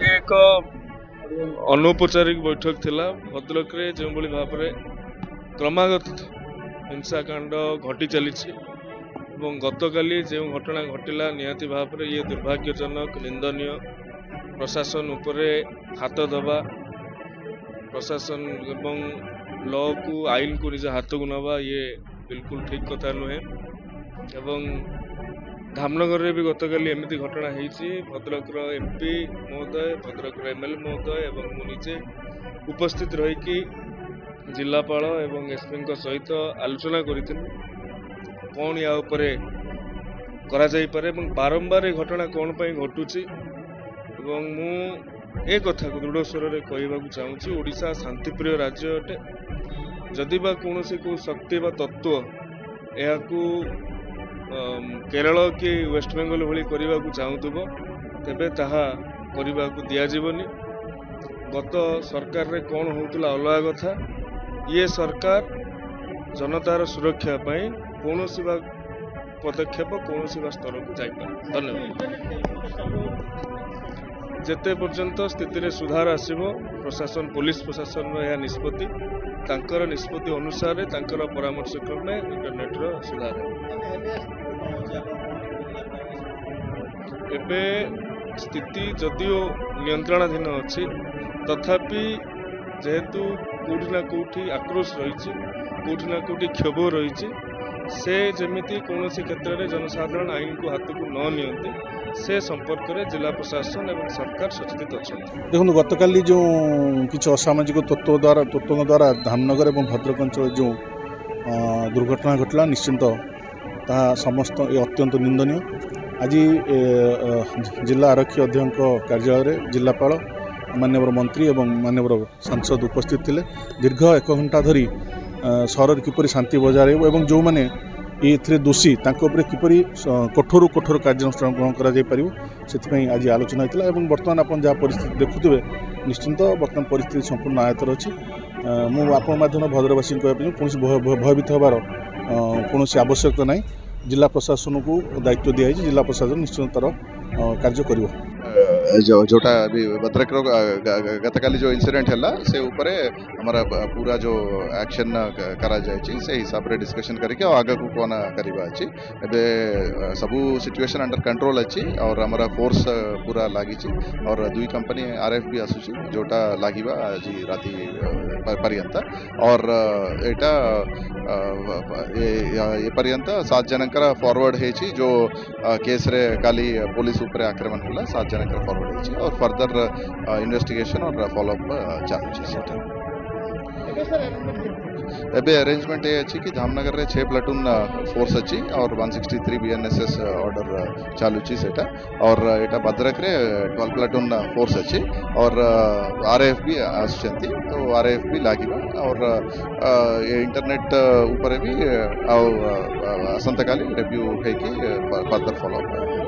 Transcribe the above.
एक अनौपचारिक बैठक थिला भद्रक रे जो भाव में क्रमागत हिंसाकांड घटी चली गतकाली जो घटना घटला निहाती भाव में ये दुर्भाग्यजनक निंदनीय प्रशासन उपरे हाथ दबा प्रशासन एवं लॉ को आईन को निज हाथ को नवा ये बिल्कुल ठीक कथा नुहे एवं धामनगर रे भी गतकाली एमती घटना होती भद्रक एमपी महोदय भद्रक एमएलए महोदय एवं मुझे उपस्थित रही जिलापाल एवं एसपी सहित आलोचना करी कौन या उपरे करा जाई पारे एवं बारंबार ये घटना कौन पर घटुची एवं मु ए कथा को दृढ़ स्वर में कहवाक चाहूँगी ओडिशा शांतिप्रिय राज्य अटे जदि बा कौन को शक्ति बा तत्व या केरल कि वेस्ट बेंगल भली करने को चाहूब तेबे ताहा करने को दिजावनी गत सरकार रे कौन होतला अलग कथा ये सरकार जनतार सुरक्षा पाई कौन पदक्षेप कौन स्तर को जाइपार धन्यवाद जेते पर्यंत स्थिति रे सुधार आसिबो प्रशासन पुलिस प्रशासन यह निष्पत्ति तांकर निष्पत्ति अनुसार तांकर परामर्श क्रमे इंटरनेट रो सुधार एबे स्थिति जदिओ नियंत्रणाधीन अच्छी तथापि जेहेतु कोठी ना कोठी आक्रोश रही कोठी ना कोठी क्षोभ रही से जमीती कौन क्षेत्र में जनसाधारण आईन को हाथ को न नियंती से संपर्क में जिला प्रशासन एवं सरकार सचेत अच्छा देखो गतकाली जो किसी असामाजिक तत्व द्वारा धामनगर और भद्रक अंचल जो दुर्घटना घटला निश्चिंत ता समस्त ये अत्यंत निंदनीय आज जिला आरक्षी अध्यक्ष कार्यालय रे जिलापाल माननीय मंत्री एवं माननीय सांसद उपस्थित थे दीर्घ 1 घंटा धरी सहर किपरि शांति बजाय रही एवं जो मैंने ये दोषी किपरि कठोर कठोर कार्यानुष्ठान ग्रहण कर आज आलोचना होता है बर्तमान आप जहाँ परिस्थिति देखुए निश्चिंत बर्तमान परिस्थिति संपूर्ण आयत्तर अच्छी मुझे भद्रवासी कौन भयभीत हबार कौन आवश्यकता ना जिला प्रशासन को दायित्व दिखाई जिला प्रशासन निश्चित तार कार्य कर जोटा अभी भद्रक गतकाली जो इंसिडेंट है से ऊपर हमारा पूरा जो एक्शन करा जाए से हिसाब रे डिस्कशन करके आगे को कौन करवा अच्छी एबे सबू सिचुएशन अंडर कंट्रोल अच्छी और हमारा फोर्स पूरा लगी और 2 कंपनी आरएफ भी आसूची जोटा लगिबा आज राति पर्यंत और एटा ये पर्यंत 7 जनकर फॉरवर्ड है जो केस रे काली पुलिस ऊपर आक्रमण होला 7 जनकर फॉरवर्ड है और फर्दर इन्वेस्टिगेशन और फॉलोअप चालू एबे अरेंजमेंट ये अच्छी कि धामनगर रे 6 प्लाटून फोर्स अच्छी और 163 बीएनएसएस ऑर्डर चालूची सेटा और एटा भद्रक रे 12 प्लाटून फोर्स अच्छी और आरएफ भी आसुचंती तो आरएफ भी लागिबा और ये इंटरनेट ऊपर भी आसंतकाली रिव्यू है कि फर्दर फॉलोअप